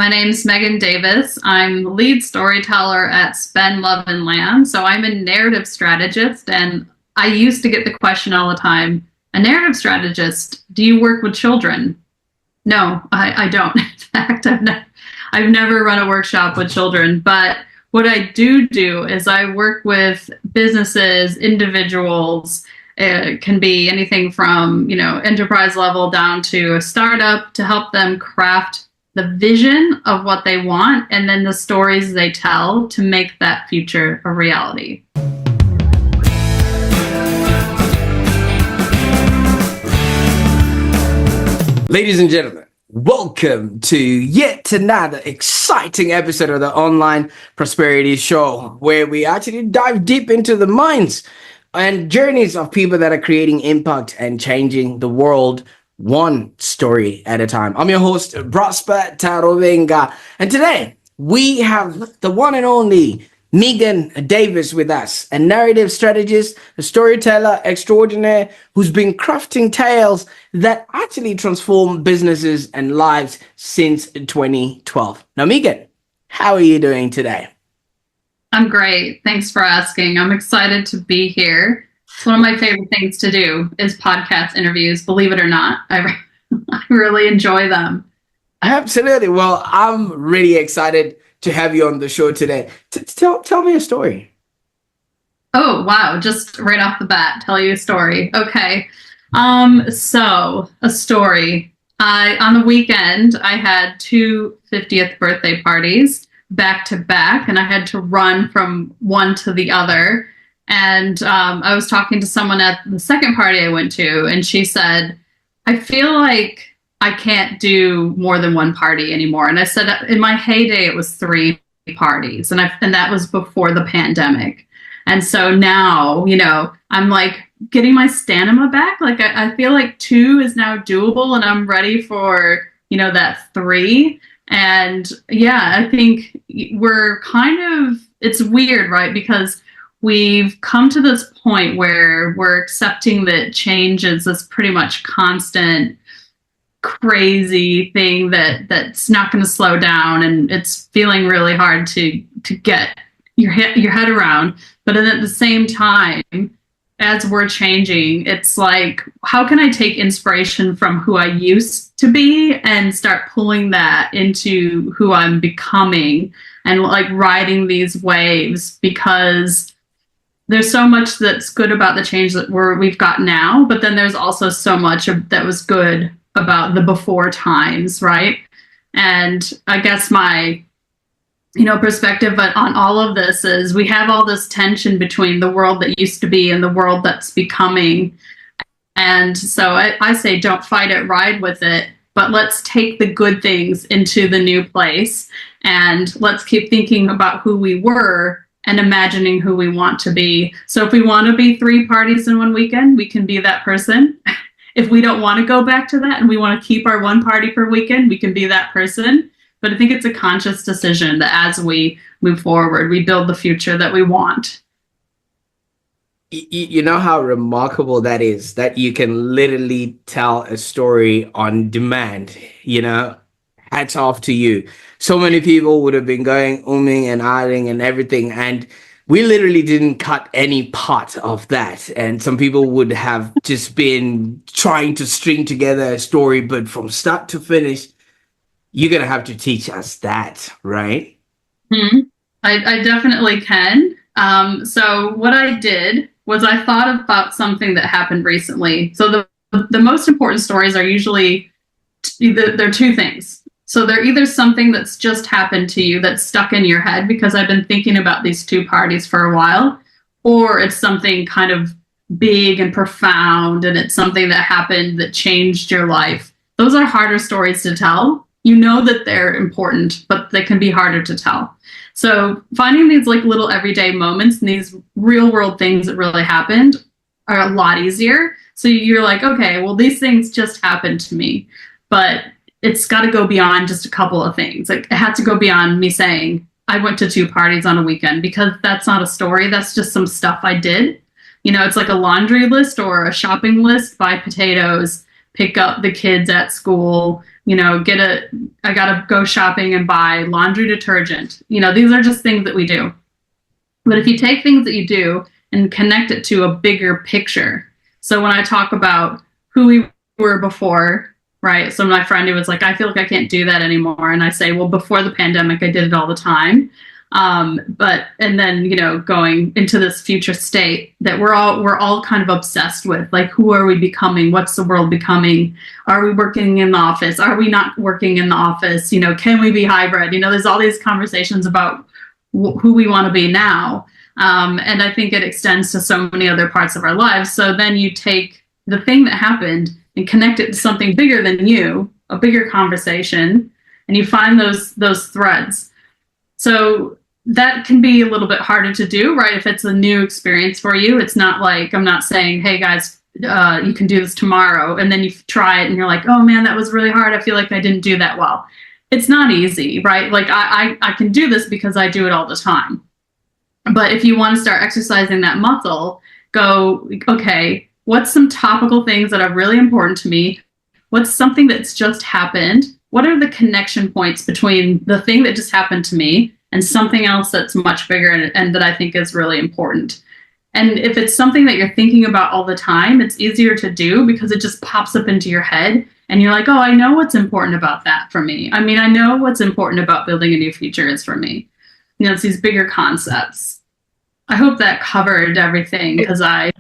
My name's Megan Davis. I'm the lead storyteller at Spendlove and Land. So I'm a narrative strategist, and I used to get the question all the time, a narrative strategist, do you work with children? No, I don't. In fact, I've never run a workshop with children, but what I do is I work with businesses, individuals. It can be anything from, enterprise level down to a startup to help them craft the vision of what they want and then the stories they tell to make that future a reality. Ladies and gentlemen, welcome to yet another exciting episode of the Online Prosperity Show, where we actually dive deep into the minds and journeys of people that are creating impact and changing the world one story at a time. I'm your host, Prosper Tarovenga, and today we have the one and only Megan Davis with us, a narrative strategist, a storyteller extraordinaire who's been crafting tales that actually transform businesses and lives since 2012. Now, Megan, how are you doing today? I'm great. Thanks for asking. I'm excited to be here. It's one of my favorite things to do is podcast interviews, believe it or not. I really enjoy them. Absolutely. Well, I'm really excited to have you on the show today. Tell me a story. Oh, wow. Just right off the bat, tell you a story. Okay. So a story. On the weekend, I had two 50th birthday parties back to back, and I had to run from one to the other. And I was talking to someone at the second party I went to, and she said, I feel like I can't do more than one party anymore. And I said, in my heyday, it was 3 parties, and that was before the pandemic. And so now, I'm like getting my stamina back. Like I feel like 2 is now doable, and I'm ready for, that 3. And yeah, I think we're it's weird, right? Because we've come to this point where we're accepting that change is this pretty much constant, crazy thing that's not going to slow down, and it's feeling really hard to get your head around. But then at the same time, as we're changing, it's like, how can I take inspiration from who I used to be and start pulling that into who I'm becoming and like riding these waves? Because there's so much that's good about the change that we've got now, but then there's also so much that was good about the before times, right? And I guess my perspective on all of this is we have all this tension between the world that used to be and the world that's becoming. And so I say, don't fight it, ride with it, but let's take the good things into the new place, and let's keep thinking about who we were and imagining who we want to be. So if we want to be 3 parties in one weekend, we can be that person. If we don't want to go back to that and we want to keep our 1 party per weekend, we can be that person. But I think it's a conscious decision that as we move forward, we build the future that we want. You know how remarkable that is, that you can literally tell a story on demand, hats off to you. So many people would have been going umming and ahhing and everything, and we literally didn't cut any part of that. And some people would have just been trying to string together a story, but from start to finish, you're going to have to teach us that, right? Mm-hmm. I definitely can. So what I did was I thought about something that happened recently. So the most important stories are usually, they're 2 things. So they're either something that's just happened to you that's stuck in your head because I've been thinking about these 2 parties for a while, or it's something kind of big and profound, and it's something that happened that changed your life. Those are harder stories to tell. You know that they're important, but they can be harder to tell. So finding these like little everyday moments and these real world things that really happened are a lot easier. So you're like, okay, well, these things just happened to me, but it's got to go beyond just a couple of things. Like it had to go beyond me saying I went to 2 parties on a weekend, because that's not a story. That's just some stuff I did. It's like a laundry list or a shopping list: buy potatoes, pick up the kids at school, I gotta go shopping and buy laundry detergent. These are just things that we do. But if you take things that you do and connect it to a bigger picture, so when I talk about who we were before, right? So my friend who was like, I feel like I can't do that anymore. And I say, well, before the pandemic, I did it all the time. And then, going into this future state that we're all kind of obsessed with, like, who are we becoming? What's the world becoming? Are we working in the office? Are we not working in the office? Can we be hybrid? There's all these conversations about who we want to be now. And I think it extends to so many other parts of our lives. So then you take the thing that happened and connect it to something bigger than you, a bigger conversation, and you find those threads. So that can be a little bit harder to do, right? If it's a new experience for you, it's not like I'm not saying, hey guys, you can do this tomorrow. And then you try it and you're like, oh man, that was really hard. I feel like I didn't do that well. It's not easy, right? Like I can do this because I do it all the time. But if you want to start exercising that muscle, go, okay, what's some topical things that are really important to me? What's something that's just happened? What are the connection points between the thing that just happened to me and something else that's much bigger and that I think is really important? And if it's something that you're thinking about all the time, it's easier to do because it just pops up into your head and you're like, oh, I know what's important about that for me. I mean, I know what's important about building a new future is for me. It's these bigger concepts. I hope that covered everything because I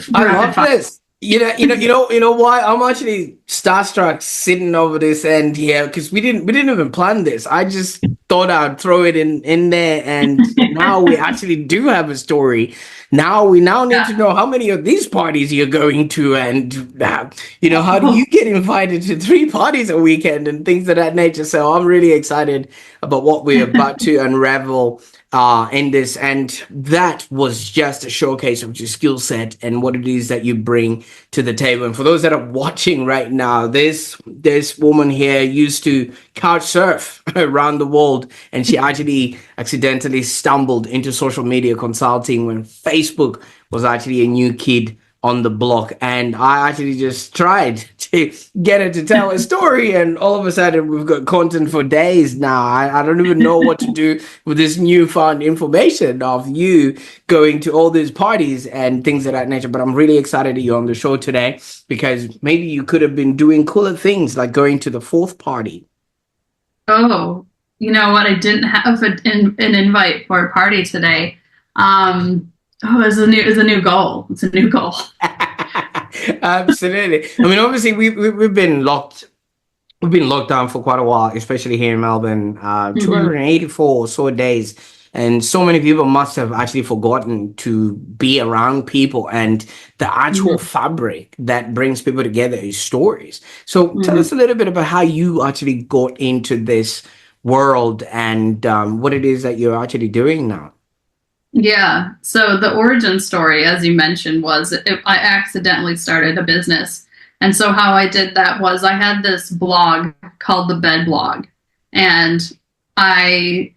love this. You know why I'm actually starstruck sitting over this end here because we didn't even plan this. I just thought I'd throw it in there, and now we actually do have a story. Now we need to know how many of these parties you're going to, and how do you get invited to 3 parties a weekend and things of that nature. So I'm really excited about what we're about to unravel in this, and that was just a showcase of your skill set and what it is that you bring to the table. And for those that are watching right now, this woman here used to couch surf around the world, and she actually accidentally stumbled into social media consulting when Facebook was actually a new kid on the block, and I actually just tried to get her to tell a story, and all of a sudden we've got content for days now. I don't even know what to do with this newfound information of you going to all these parties and things of that nature. But I'm really excited that you're on the show today because maybe you could have been doing cooler things like going to the 4th party. Oh, you know what? I didn't have an invite for a party today. It's a new goal. It's a new goal. Absolutely. I mean, obviously, we've been locked down for quite a while, especially here in Melbourne. 284 or so days, and so many people must have actually forgotten to be around people, and the actual fabric that brings people together is stories. So, tell us a little bit about how you actually got into this world and what it is that you're actually doing now. Yeah. So the origin story, as you mentioned, was I accidentally started a business. And so how I did that was I had this blog called the M.E.D.I.A blog. And I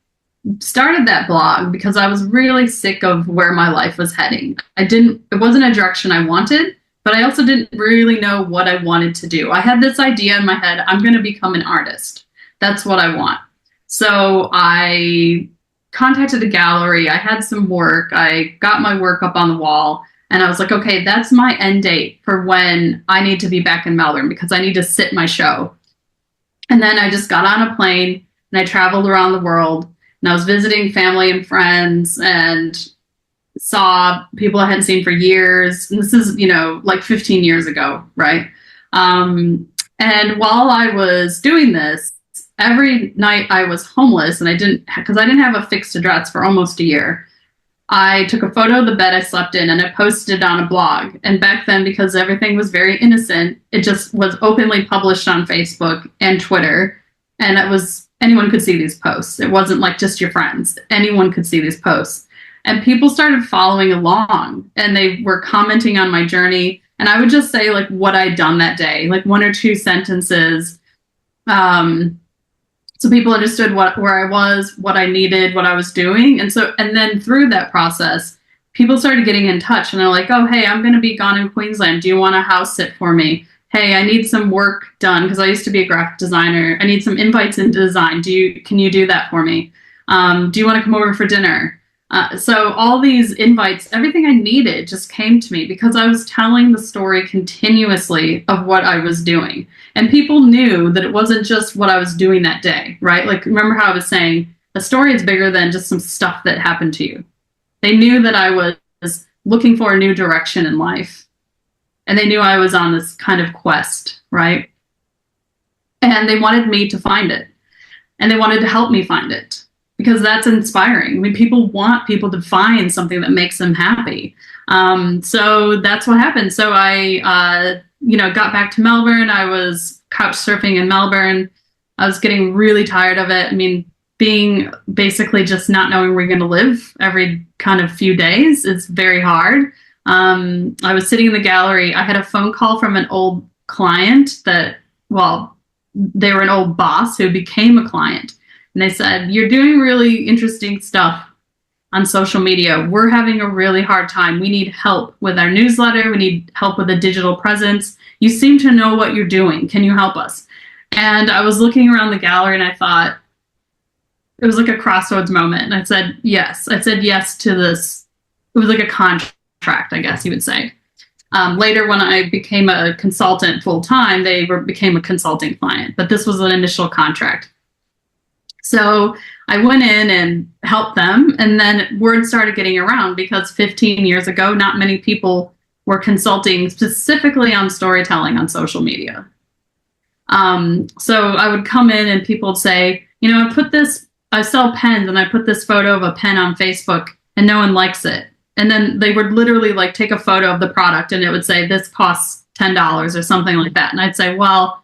started that blog because I was really sick of where my life was heading. It wasn't a direction I wanted, but I also didn't really know what I wanted to do. I had this idea in my head, I'm going to become an artist. That's what I want. So I contacted a gallery. I had some work. I got my work up on the wall and I was like, okay, that's my end date for when I need to be back in Melbourne because I need to sit my show. And then I just got on a plane and I traveled around the world and I was visiting family and friends and saw people I hadn't seen for years. And this is, like 15 years ago, right? And while I was doing this, every night I was homeless and I didn't have a fixed address for almost a year. I took a photo of the bed I slept in and I posted it on a blog. And back then, because everything was very innocent, it just was openly published on Facebook and Twitter. And anyone could see these posts. It wasn't like just your friends. Anyone could see these posts. And people started following along and they were commenting on my journey. And I would just say like what I'd done that day, like 1 or 2 sentences. So people understood where I was, what I needed, what I was doing. And then through that process, people started getting in touch and they're like, oh, hey, I'm going to be gone in Queensland. Do you want to house sit for me? hey, I need some work done because I used to be a graphic designer. I need some invites into design. Can you do that for me? Do you want to come over for dinner? So all these invites, everything I needed just came to me because I was telling the story continuously of what I was doing. And people knew that it wasn't just what I was doing that day, right? Like, remember how I was saying a story is bigger than just some stuff that happened to you. They knew that I was looking for a new direction in life. And they knew I was on this kind of quest, right? And they wanted me to find it. And they wanted to help me find it because that's inspiring. I mean, people want people to find something that makes them happy. So that's what happened. So I got back to Melbourne. I was couch surfing in Melbourne. I was getting really tired of it. I mean, being basically just not knowing where you're going to live every kind of few days is very hard. I was sitting in the gallery. I had a phone call from an old client they were an old boss who became a client. And they said, you're doing really interesting stuff on social media. We're having a really hard time. We need help with our newsletter. We need help with a digital presence. You seem to know what you're doing. Can you help us? And I was looking around the gallery and I thought, it was like a crossroads moment. And I said, yes. I said yes to this. It was like a contract, I guess you would say. Later, when I became a consultant full time, became a consulting client. But this was an initial contract. So I went in and helped them. And then word started getting around because 15 years ago, not many people were consulting specifically on storytelling on social media. So I would come in and people would say, I sell pens and I put this photo of a pen on Facebook and no one likes it. And then they would literally like take a photo of the product and it would say, this costs $10 or something like that. And I'd say, well,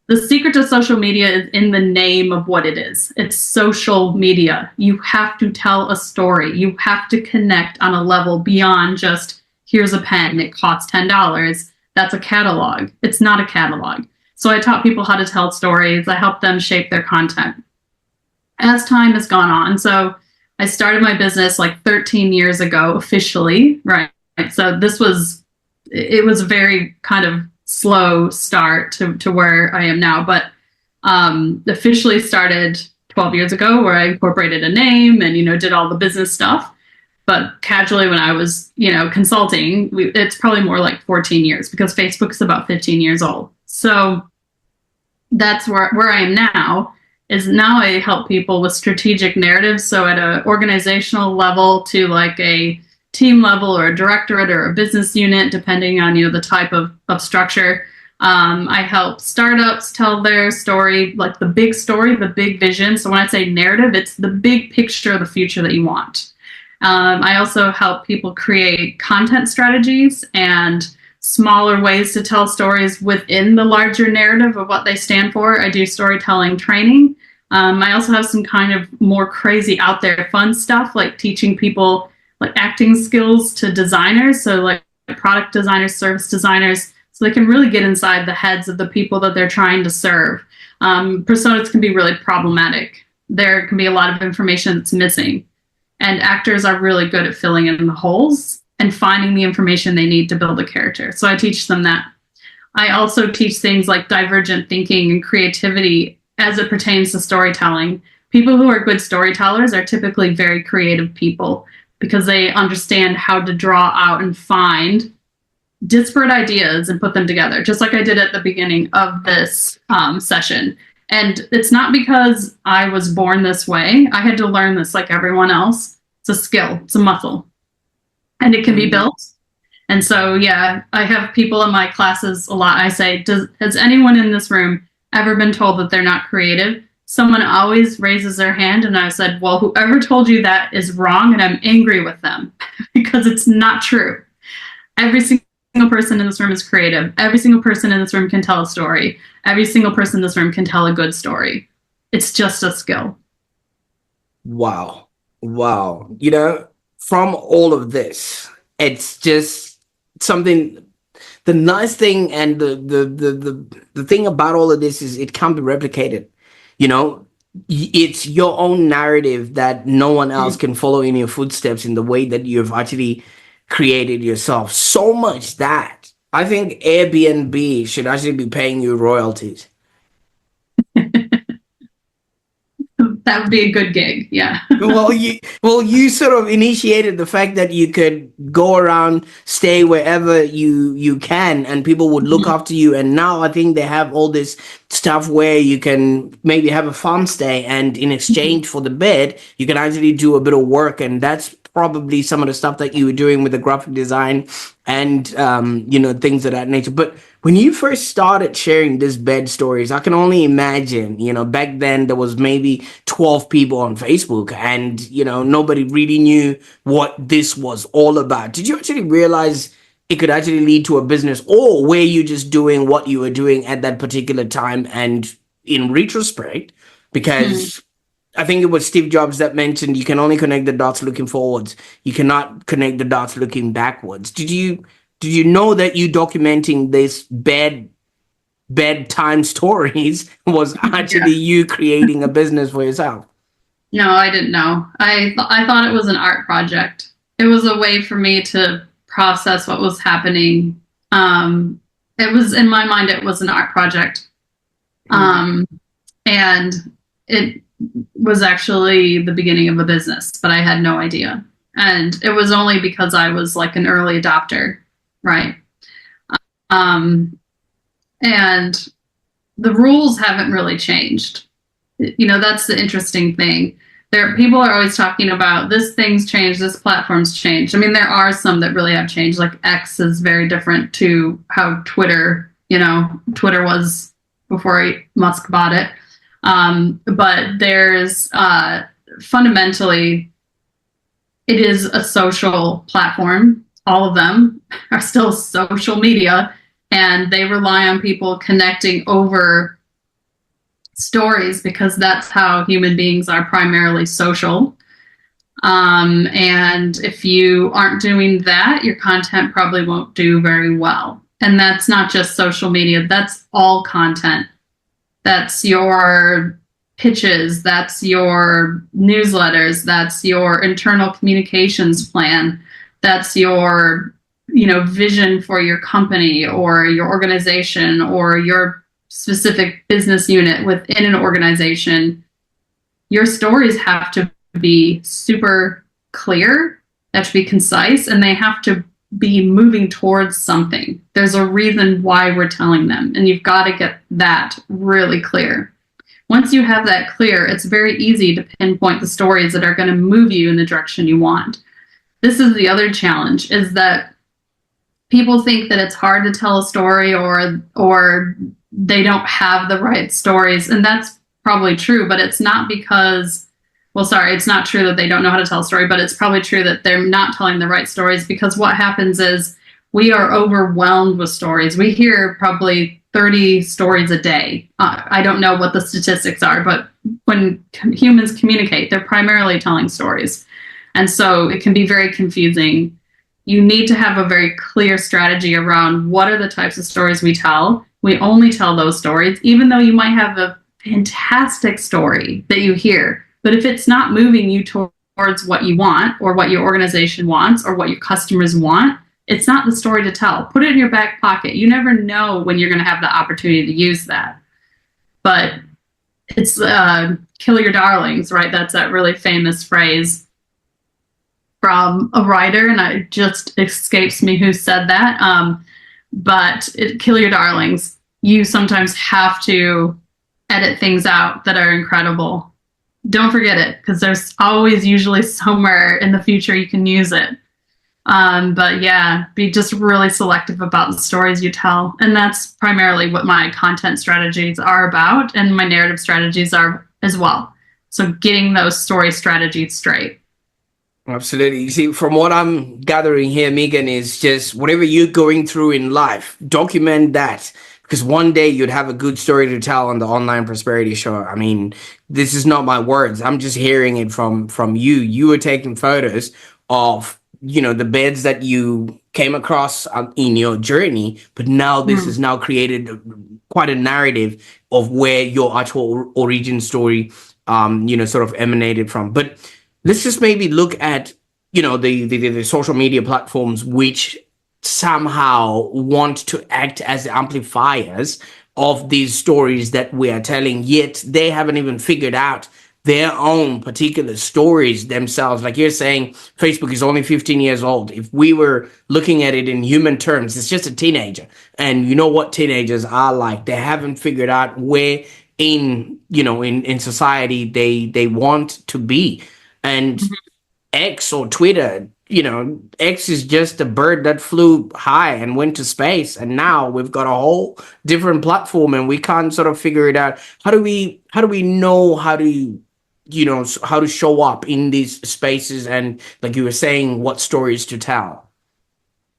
the secret to social media is in the name of what it is. It's social media. You have to tell a story. You have to connect on a level beyond just, here's a pen, it costs $10. That's a catalog. It's not a catalog. So I taught people how to tell stories. I helped them shape their content. As time has gone on, so I started my business like 13 years ago officially, right? So it was a very kind of slow start to where I am now, but officially started 12 years ago where I incorporated a name and, did all the business stuff. But casually when I was, consulting, it's probably more like 14 years because Facebook is about 15 years old. So that's where I am now. Is now I help people with strategic narratives. So at an organizational level to like a team level or a directorate or a business unit, depending on, the type of structure. I help startups tell their story, like the big story, the big vision. So when I say narrative, it's the big picture of the future that you want. I also help people create content strategies and smaller ways to tell stories within the larger narrative of what they stand for. I do storytelling training. I also have some kind of more crazy out there fun stuff, like teaching people like acting skills to designers. So like product designers, service designers, so they can really get inside the heads of the people that they're trying to serve. Personas can be really problematic. There can be a lot of information that's missing. And actors are really good at filling in the holes and finding the information they need to build a character. So I teach them that. I also teach things like divergent thinking and creativity as it pertains to storytelling. People who are good storytellers are typically very creative people because they understand how to draw out and find disparate ideas and put them together, just like I did at the beginning of this session. And it's not because I was born this way. I had to learn this like everyone else. It's a skill, it's a muscle, and it can be built. And so, yeah, I have people in my classes a lot. I say, has anyone in this room ever been told that they're not creative? Someone always raises their hand, and I said, well, whoever told you that is wrong, and I'm angry with them because it's not true. Every single person in this room is creative. Every single person in this room can tell a story. Every single person in this room can tell a good story. It's just a skill. Wow. From all of this, it's just something. The nice thing and the thing about all of this is it can't be replicated. It's your own narrative that no one else can follow in your footsteps in the way that you've actually created yourself. So much that I think Airbnb should actually be paying you royalties. That would be a good gig. Yeah. Well, you sort of initiated the fact that you could go around, stay wherever you can, and people would look Mhm. after you. And now I think they have all this stuff where you can maybe have a farm stay, and in exchange for the bed, you can actually do a bit of work, and that's probably some of the stuff that you were doing with the graphic design and things of that nature. But when you first started sharing this bed stories, I can only imagine, back then there was maybe 12 people on Facebook, and nobody really knew what this was all about. Did you actually realize it could actually lead to a business, or were you just doing what you were doing at that particular time? And in retrospect, Mm. because I think it was Steve Jobs that mentioned you can only connect the dots looking forwards. You cannot connect the dots looking backwards. Did you know that you documenting this bedtime stories was actually Yeah. you creating a business for yourself? No, I didn't know. I thought it was an art project. It was a way for me to process what was happening. It was in my mind. It was an art project. Um, and it was actually the beginning of a business, but I had no idea. And it was only because I was like an early adopter, right? Um, and the rules haven't really changed. That's the interesting thing. People are always talking about this thing's changed, this platform's changed. I mean, there are some that really have changed. Like X is very different to how Twitter was before Musk bought it. But there's fundamentally, it is a social platform. All of them are still social media, and they rely on people connecting over stories because that's how human beings are primarily social. And if you aren't doing that, your content probably won't do very well. And that's not just social media, that's all content. That's your pitches, that's your newsletters, that's your internal communications plan, that's your vision for your company or your organization or your specific business unit within an organization. Your stories have to be super clear, they have to be concise, and they have to be moving towards something. There's a reason why we're telling them, and you've got to get that really clear. Once you have that clear, it's very easy to pinpoint the stories that are going to move you in the direction you want. This is the other challenge, is that people think that it's hard to tell a story, or they don't have the right stories, and that's probably true, but it's not because, well, sorry, it's not true that they don't know how to tell a story, but it's probably true that they're not telling the right stories, because what happens is we are overwhelmed with stories. We hear probably 30 stories a day. I don't know what the statistics are, but when humans communicate, they're primarily telling stories. And so it can be very confusing. You need to have a very clear strategy around what are the types of stories we tell. We only tell those stories, even though you might have a fantastic story that you hear. But if it's not moving you towards what you want, or what your organization wants, or what your customers want, it's not the story to tell. Put it in your back pocket. You never know when you're going to have the opportunity to use that. But it's kill your darlings, right? That's that really famous phrase from a writer, and it just escapes me who said that. Kill your darlings. You sometimes have to edit things out that are incredible. Don't forget it, because there's always usually somewhere in the future you can use it. But yeah, be just really selective about the stories you tell. And that's primarily what my content strategies are about, and my narrative strategies are as well. So getting those story strategies straight. Absolutely. You see, from what I'm gathering here, Megan, is just whatever you're going through in life, document that. Because one day you'd have a good story to tell on the online prosperity show. I mean, this is not my words. I'm just hearing it from you. You were taking photos of, the beds that you came across in your journey, but now this Mm. has now created quite a narrative of where your actual origin story, sort of emanated from. But let's just maybe look at the social media platforms which somehow want to act as amplifiers of these stories that we are telling, yet they haven't even figured out their own particular stories themselves. Like you're saying, Facebook is only 15 years old. If we were looking at it in human terms, it's just a teenager. And you know what teenagers are like. They haven't figured out where in society they want to be. And X or Twitter, X is just a bird that flew high and went to space. And now we've got a whole different platform and we can't sort of figure it out. How do we know how to show up in these spaces and, like you were saying, what stories to tell?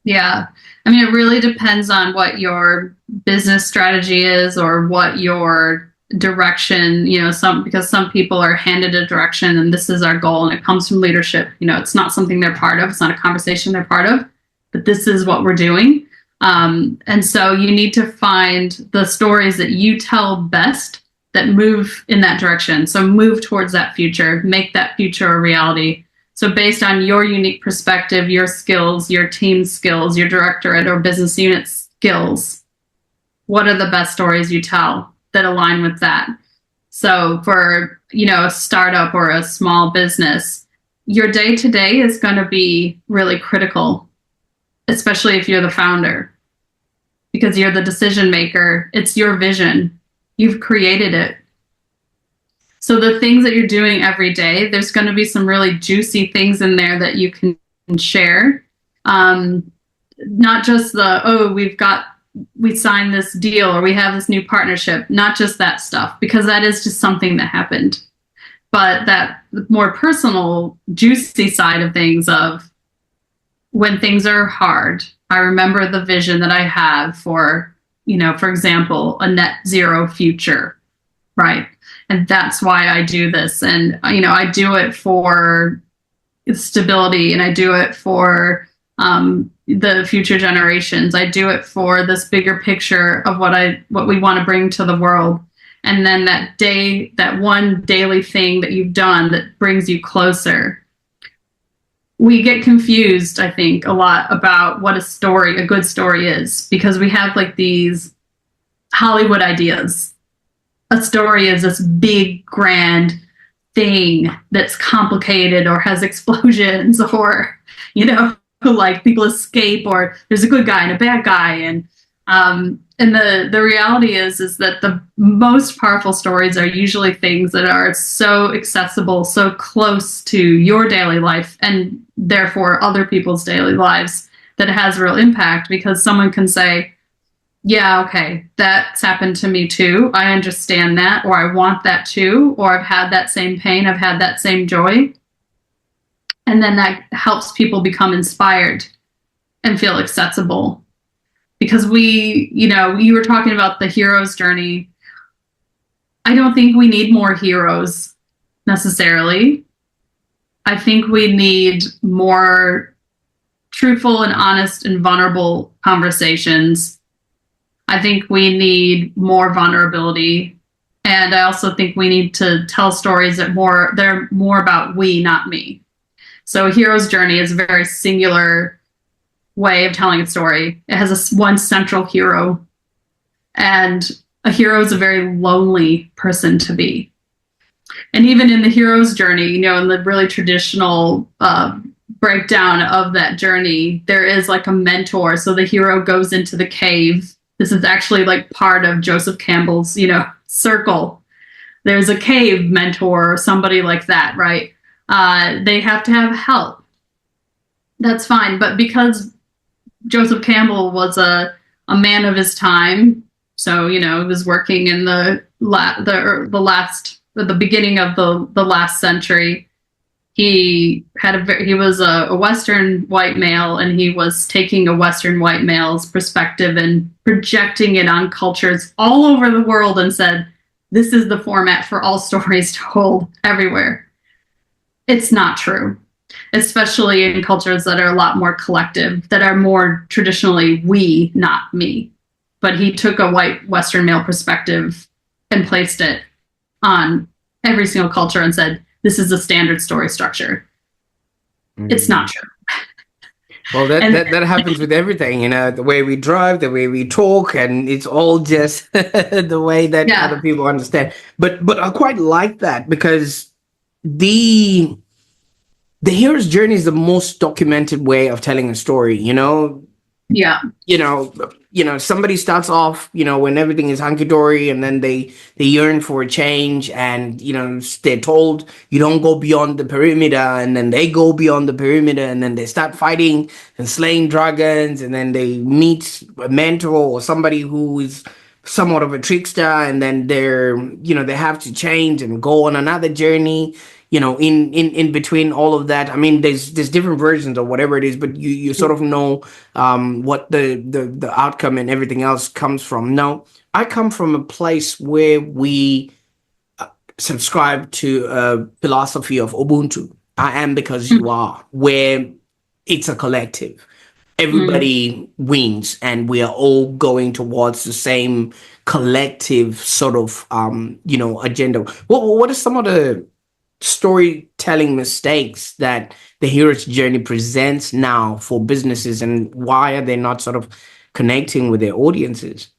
Yeah. I mean, it really depends on what your business strategy is or what your direction, because some people are handed a direction and this is our goal and it comes from leadership. It's not something they're part of. It's not a conversation they're part of, but this is what we're doing. And so you need to find the stories that you tell best that move in that direction. So move towards that future, make that future a reality. So based on your unique perspective, your skills, your team skills, your directorate or business unit skills, what are the best stories you tell that align with that? So for, a startup or a small business, your day-to-day is going to be really critical, especially if you're the founder, because you're the decision maker. It's your vision. You've created it. So the things that you're doing every day, there's going to be some really juicy things in there that you can share. Not just we signed this deal or we have this new partnership, not just that stuff, because that is just something that happened. But that more personal, juicy side of things of when things are hard, I remember the vision that I have for, for example, a net zero future, right? And that's why I do this. And, I do it for stability and I do it for the future generations. I do it for this bigger picture of what we want to bring to the world. And then that one daily thing that you've done that brings you closer. We get confused, I think, a lot about what a good story is, because we have like these Hollywood ideas. A story is this big, grand thing that's complicated or has explosions or, like people escape or there's a good guy and a bad guy. And the reality is that the most powerful stories are usually things that are so accessible, so close to your daily life and therefore other people's daily lives that it has real impact, because someone can say, yeah, okay, that's happened to me too. I understand that, or I want that too, or I've had that same pain, I've had that same joy. And then that helps people become inspired and feel accessible. Because you were talking about the hero's journey. I don't think we need more heroes necessarily. I think we need more truthful and honest and vulnerable conversations. I think we need more vulnerability. And I also think we need to tell stories they're more about we, not me. So a hero's journey is a very singular way of telling a story. It has one central hero. And a hero is a very lonely person to be. And even in the hero's journey, in the really traditional breakdown of that journey, there is like a mentor. So the hero goes into the cave. This is actually like part of Joseph Campbell's, circle. There's a cave mentor or somebody like that, right? They have to have help. That's fine. But because Joseph Campbell was a man of his time, so, he was working in the beginning of the last century. He was a Western white male, and he was taking a Western white male's perspective and projecting it on cultures all over the world and said, this is the format for all stories told everywhere. It's not true, especially in cultures that are a lot more collective, that are more traditionally we, not me. But he took a white Western male perspective and placed it on every single culture and said, this is the standard story structure. It's not true. Well, that, And that happens with everything, the way we drive, the way we talk, and it's all just the way that other yeah, people understand. But I quite like that because the the hero's journey is the most documented way of telling a story. yeah, you know somebody starts off, when everything is hunky-dory, and then they yearn for a change, and they're told you don't go beyond the perimeter, and then they go beyond the perimeter, and then they start fighting and slaying dragons, and then they meet a mentor or somebody who is somewhat of a trickster, and then they have to change and go on another journey, in between all of that. I mean, there's different versions of whatever it is, but you sort of know what the outcome and everything else comes from. Now, I come from a place where we subscribe to a philosophy of Ubuntu. I am because you are, where it's a collective. mm, Everybody wins, and we are all going towards the same collective sort of agenda. What are some of the storytelling mistakes that the hero's journey presents now for businesses, and why are they not sort of connecting with their audiences?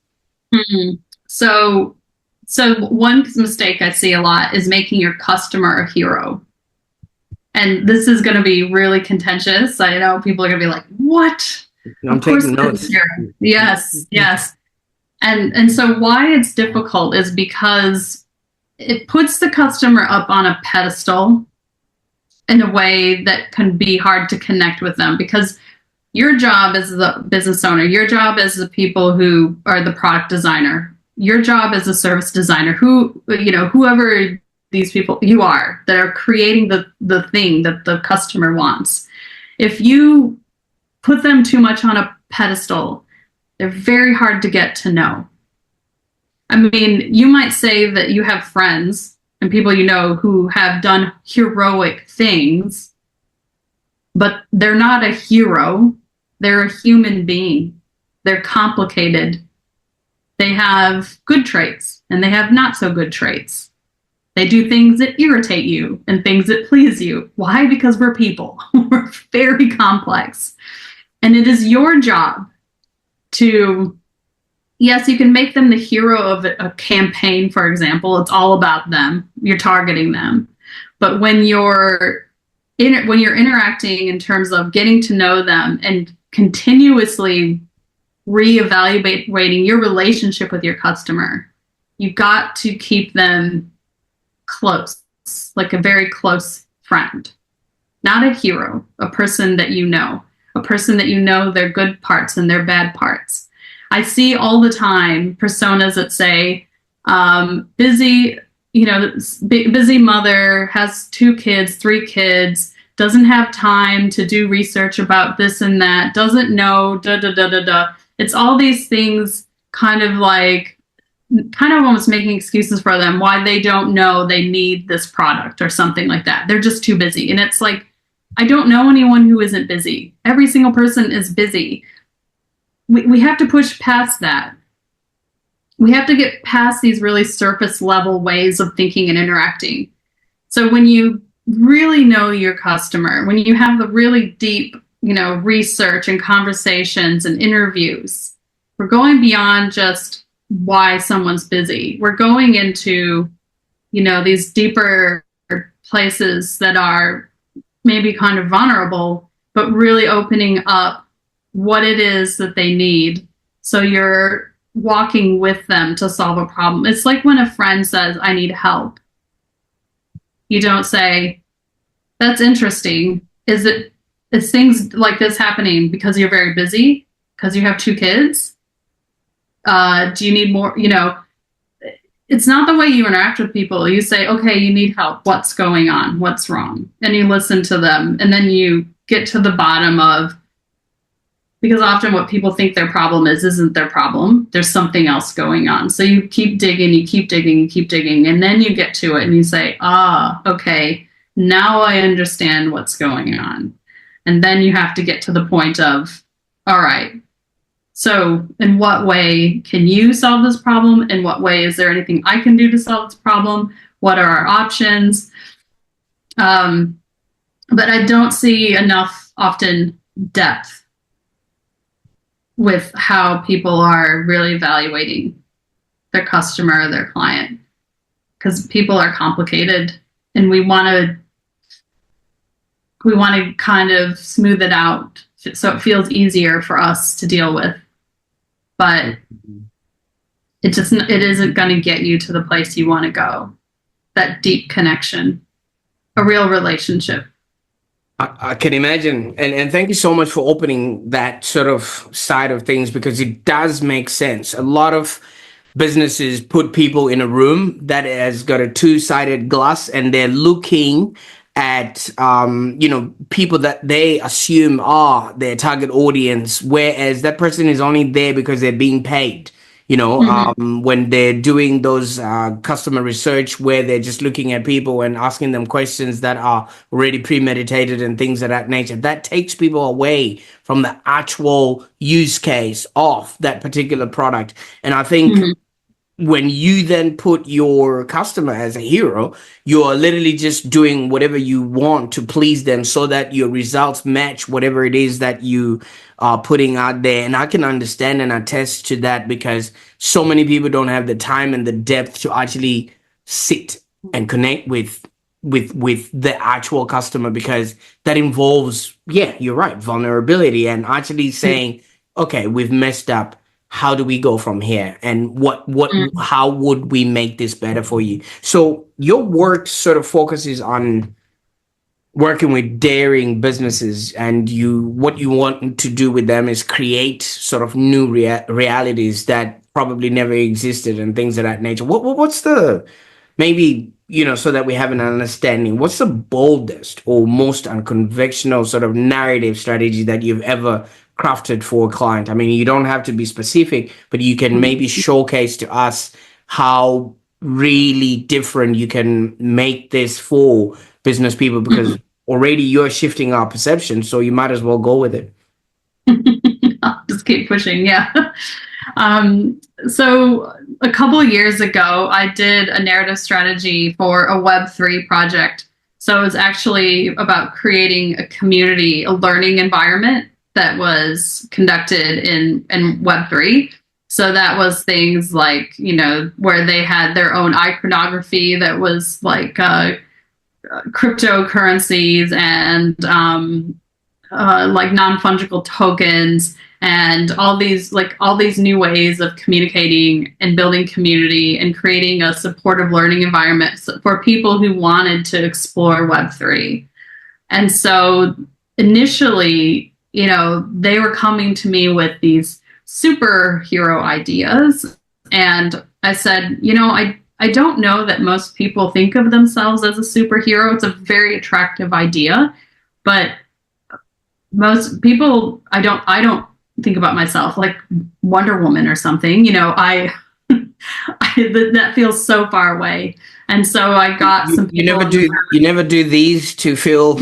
mm. So, so one mistake I see a lot is making your customer a hero. And this is going to be really contentious. I know people are going to be like, "What? I'm Of course taking it is notes. hero." Yes, yes. And so why it's difficult is because it puts the customer up on a pedestal in a way that can be hard to connect with them, because your job as the business owner, your job as the people who are the product designer, your job as a service designer, whoever these people you are that are creating the thing that the customer wants. If you put them too much on a pedestal, they're very hard to get to know. I mean, you might say that you have friends and people you know who have done heroic things, but they're not a hero. They're a human being. They're complicated. They have good traits and they have not so good traits. They do things that irritate you and things that please you. Why? Because we're people. We're very complex. And it is your job to, yes, you can make them the hero of a campaign, for example. It's all about them. You're targeting them. But when you're interacting in terms of getting to know them and continuously reevaluating your relationship with your customer, you've got to keep them close, like a very close friend, not a hero, a person that you know their good parts and their bad parts. I see all the time personas that say, busy, busy mother, has 2 kids, 3 kids, doesn't have time to do research about this and that, doesn't know, da da da da da. It's all these things kind of almost making excuses for them why they don't know they need this product or something like that. They're just too busy. And it's like, I don't know anyone who isn't busy. Every single person is busy. We have to push past that. We have to get past these really surface level ways of thinking and interacting. So when you really know your customer, when you have the really deep, research and conversations and interviews, we're going beyond just why someone's busy. We're going into, these deeper places that are maybe kind of vulnerable, but really opening up what it is that they need. So you're walking with them to solve a problem. It's like when a friend says, "I need help." You don't say, "That's interesting. Is things like this happening because you're very busy? Because you have 2 kids? Do you need more?" It's not the way you interact with people. You say, "Okay, you need help. What's going on? What's wrong?" And you listen to them. And then you get to the bottom of, because often what people think their problem isn't their problem. There's something else going on. So you keep digging, you keep digging, you keep digging. And then you get to it and you say, okay, now I understand what's going on. And then you have to get to the point of, all right, so in what way can you solve this problem? In what way is there anything I can do to solve this problem? What are our options? But I don't see enough often depth with how people are really evaluating their customer or their client, because people are complicated, and we want to kind of smooth it out so it feels easier for us to deal with. But it isn't going to get you to the place you want to go. That deep connection, a real relationship. I can imagine. And thank you so much for opening that sort of side of things, because it does make sense. A lot of businesses put people in a room that has got a two-sided glass, and they're looking at people that they assume are their target audience, whereas that person is only there because they're being paid. Mm-hmm. When they're doing those customer research, where they're just looking at people and asking them questions that are already premeditated and things of that nature, that takes people away from the actual use case of that particular product. And I think Mm-hmm. when you then put your customer as a hero, you're literally just doing whatever you want to please them so that your results match whatever it is that you are putting out there. And I can understand and attest to that, because so many people don't have the time and the depth to actually sit and connect with the actual customer, because that involves, yeah, you're right, vulnerability, and actually saying, okay, we've messed up, how do we go from here, and Mm-hmm. how would we make this better for you? So your work sort of focuses on working with daring businesses, and what you want to do with them is create sort of new realities that probably never existed and things of that nature. What's the, maybe, so that we have an understanding, what's the boldest or most unconventional sort of narrative strategy that you've ever crafted for a client? I mean, you don't have to be specific, but you can maybe showcase to us how really different you can make this for business people, because already you're shifting our perception, so you might as well go with it. I'll just keep pushing. Yeah. So a couple of years ago, I did a narrative strategy for a Web3 project. So it was actually about creating a community, a learning environment that was conducted in Web3. So that was things like, where they had their own iconography that was like cryptocurrencies and like non-fungible tokens, and all these new ways of communicating and building community and creating a supportive learning environment for people who wanted to explore Web3. And so initially, they were coming to me with these superhero ideas. And I said, I don't know that most people think of themselves as a superhero. It's a very attractive idea, but most people, I don't think about myself like Wonder Woman or something. That feels so far away. And so I got You, some you never people who, do you never do these to feel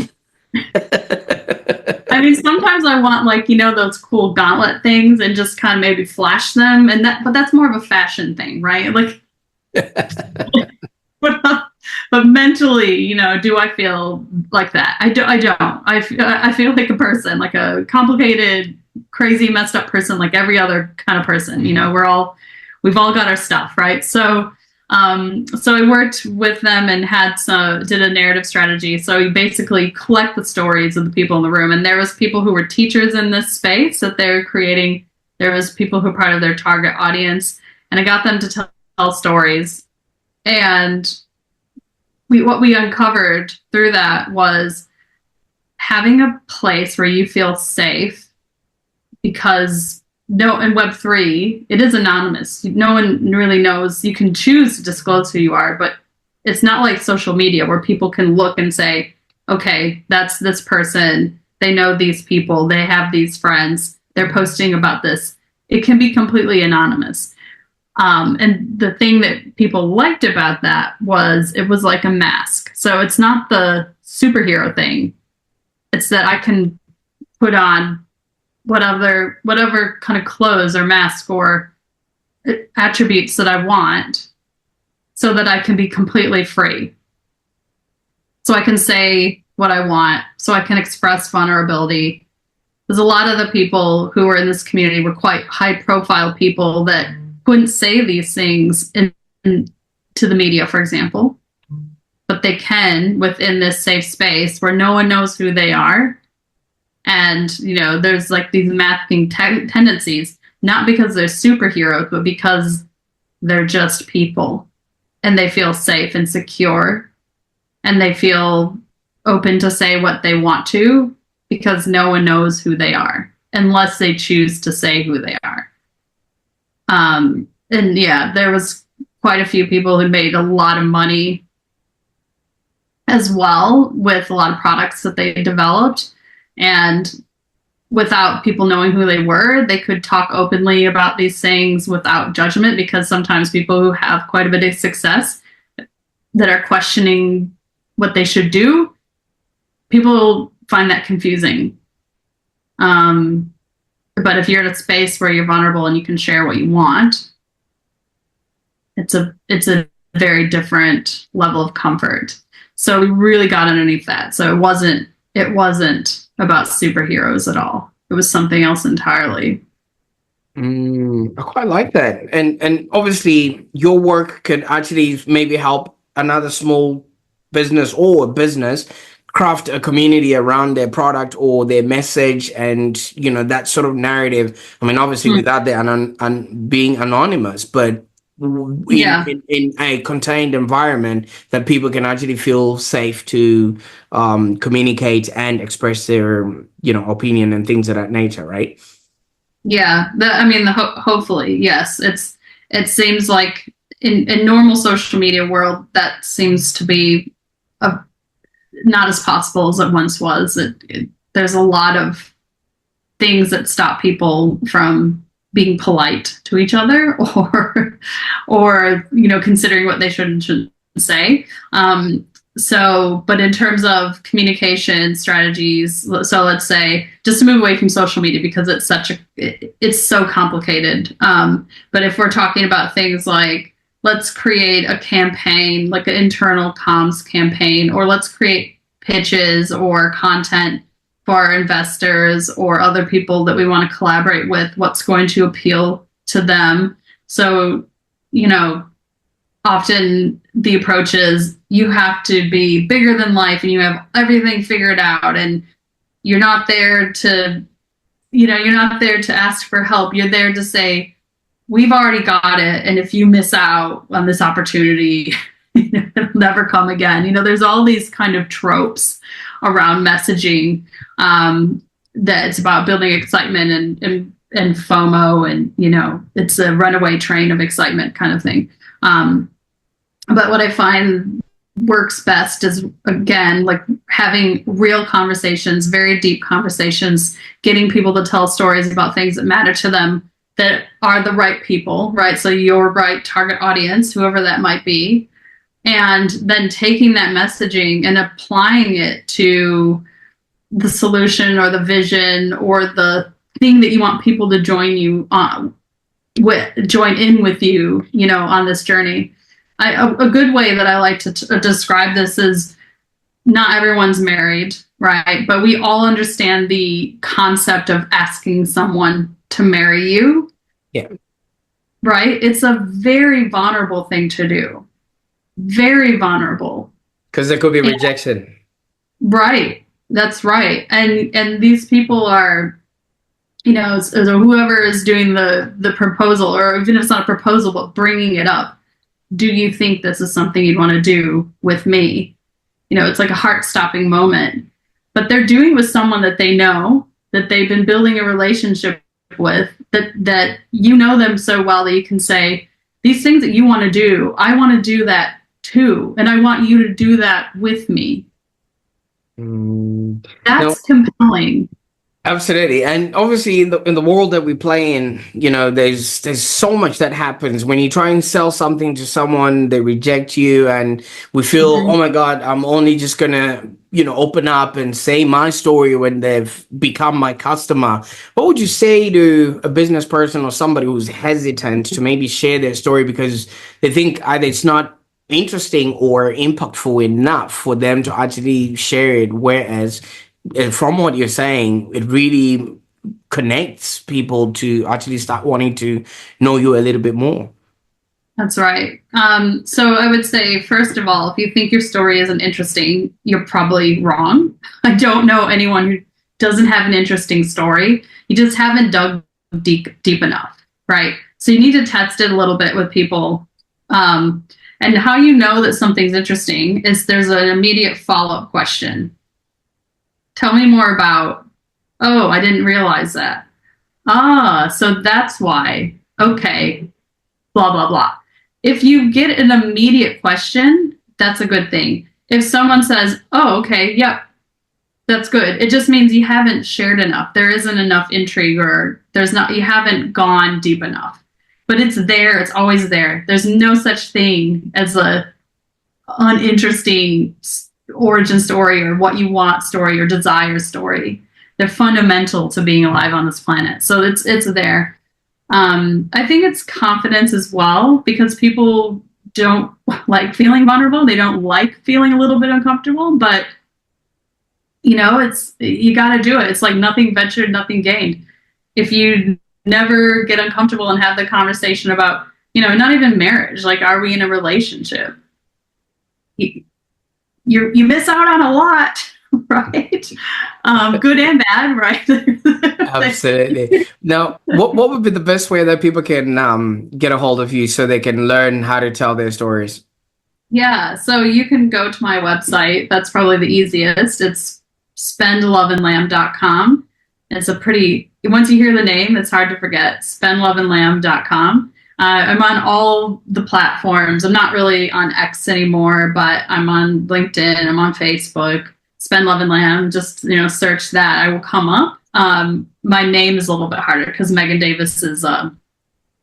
I mean, sometimes I want, like, those cool gauntlet things and just kind of maybe flash them, but that's more of a fashion thing, right? Like, but but mentally, do I feel like that? I don't. I feel like a person, like a complicated, crazy, messed up person, like every other kind of person. We've all got our stuff, right? So I worked with them and did a narrative strategy. So you basically collect the stories of the people in the room, and there was people who were teachers in this space that they're creating. There was people who are part of their target audience, and I got them to tell stories. And what we uncovered through that was having a place where you feel safe, because no, in Web3, it is anonymous. No one really knows. You can choose to disclose who you are, but it's not like social media where people can look and say, okay, that's this person. They know these people. They have these friends. They're posting about this. It can be completely anonymous. And the thing that people liked about that was it was like a mask. So it's not the superhero thing. It's that I can put on whatever kind of clothes or mask or attributes that I want, so that I can be completely free. So I can say what I want. So I can express vulnerability. Because a lot of the people who were in this community were quite high profile people that couldn't say these things to the media, for example, but they can within this safe space where no one knows who they are. And, there's like these masking tendencies, not because they're superheroes, but because they're just people and they feel safe and secure and they feel open to say what they want to because no one knows who they are unless they choose to say who they are. And yeah, there was quite a few people who made a lot of money as well with a lot of products that they developed. And without people knowing who they were, they could talk openly about these things without judgment, because sometimes people who have quite a bit of success that are questioning what they should do, people find that confusing. But if you're in a space where you're vulnerable and you can share what you want, it's a very different level of comfort. So we really got underneath that. So it wasn't about superheroes at all. It was something else entirely. I quite like that. And obviously your work could actually maybe help another small business or a business craft a community around their product or their message, and that sort of narrative. I mean, obviously without the being anonymous, but Yeah. in a contained environment that people can actually feel safe to communicate and express their opinion and things of that nature, right? Yeah. Hopefully, yes. It seems like in normal social media world, that seems to be not as possible as it once was. There's a lot of things that stop people from being polite to each other, or considering what they should and shouldn't say. But in terms of communication strategies, so let's say, just to move away from social media because it's so complicated. But if we're talking about things like, let's create a campaign, like an internal comms campaign, or let's create pitches or content for our investors or other people that we want to collaborate with, what's going to appeal to them. So, often the approach is you have to be bigger than life and you have everything figured out, and you're not there to ask for help. You're there to say, we've already got it. And if you miss out on this opportunity, it'll never come again. There's all these kind of tropes around messaging, that it's about building excitement and FOMO, and, it's a runaway train of excitement kind of thing. But what I find works best is, again, like having real conversations, very deep conversations, getting people to tell stories about things that matter to them, that are the right people, right? So your right target audience, whoever that might be, and then taking that messaging and applying it to the solution or the vision or the thing that you want people to join in with you, on this journey. A good way that I like to describe this is, not everyone's married, right? But we all understand the concept of asking someone to marry you. Yeah. Right? It's a very vulnerable thing to do. Very vulnerable. Because there could be rejection. Right. That's right. And these people are, so whoever is doing the proposal, or even if it's not a proposal, but bringing it up, do you think this is something you'd want to do with me? It's like a heart-stopping moment. But they're doing it with someone that they know, that they've been building a relationship with, that them so well that you can say, these things that you want to do, I want to do that too. And I want you to do that with me. That's compelling. Absolutely. And obviously in the world that we play in, there's so much that happens when you try and sell something to someone, they reject you, and we feel, oh my God, I'm only just gonna, open up and say my story when they've become my customer. What would you say to a business person or somebody who's hesitant to maybe share their story because they think either it's not interesting or impactful enough for them to actually share it, whereas from what you're saying, it really connects people to actually start wanting to know you a little bit more. That's right. So I would say, first of all, if you think your story isn't interesting, you're probably wrong. I don't know anyone who doesn't have an interesting story. You just haven't dug deep enough, right? So you need to test it a little bit with people. And how you know that something's interesting is there's an immediate follow-up question. Tell me more about, oh, I didn't realize that. Ah, so that's why. Okay, blah, blah, blah. If you get an immediate question, that's a good thing. If someone says, oh, okay, yep, that's good. It just means you haven't shared enough. There isn't enough intrigue, or you haven't gone deep enough. But it's there. It's always there. There's no such thing as a uninteresting origin story or what you want story or desire story. They're fundamental to being alive on this planet. So it's there. I think it's confidence as well, because people don't like feeling vulnerable. They don't like feeling a little bit uncomfortable, but you got to do it. It's like nothing ventured, nothing gained. If you never get uncomfortable and have the conversation about, not even marriage, like, are we in a relationship? You miss out on a lot, right? Good and bad, right? Absolutely. Now, what would be the best way that people can get a hold of you so they can learn how to tell their stories? Yeah, so you can go to my website. That's probably the easiest. It's spendloveandlamb.com. Once you hear the name, it's hard to forget. Spendloveandlamb.com. I'm on all the platforms. I'm not really on X anymore, but I'm on LinkedIn. I'm on Facebook. Spend Love and Lamb. Just search that. I will come up. My name is a little bit harder because Megan Davis is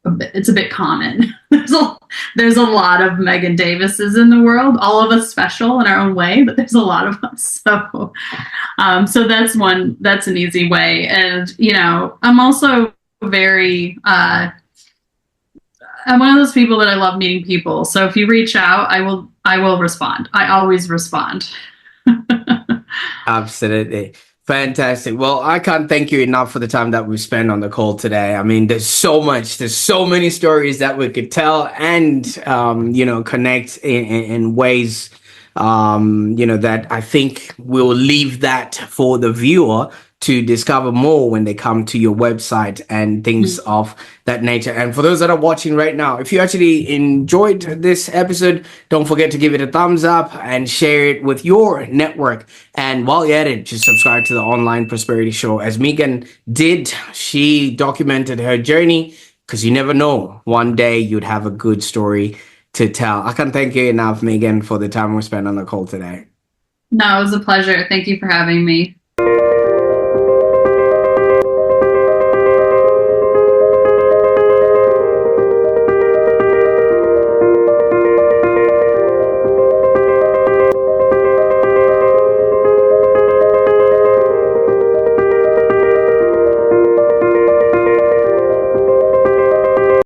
it's a bit common. There's a lot of Megan Davises in the world. All of us special in our own way, but there's a lot of us. So that's one. That's an easy way. And I'm also very. I'm one of those people that I love meeting people. So if you reach out, I will respond. I always respond. Absolutely. Fantastic. Well, I can't thank you enough for the time that we've spent on the call today. I mean, there's so many stories that we could tell and, connect in ways, that I think we'll leave that for the viewer to discover more when they come to your website and things of that nature. And for those that are watching right now, if you actually enjoyed this episode, don't forget to give it a thumbs up and share it with your network. And while you're at it, just subscribe to the Online Prosperity Show. As Megan did, she documented her journey, because you never know, one day you'd have a good story to tell. I can't thank you enough, Megan, for the time we spent on the call today. No, it was a pleasure. Thank you for having me.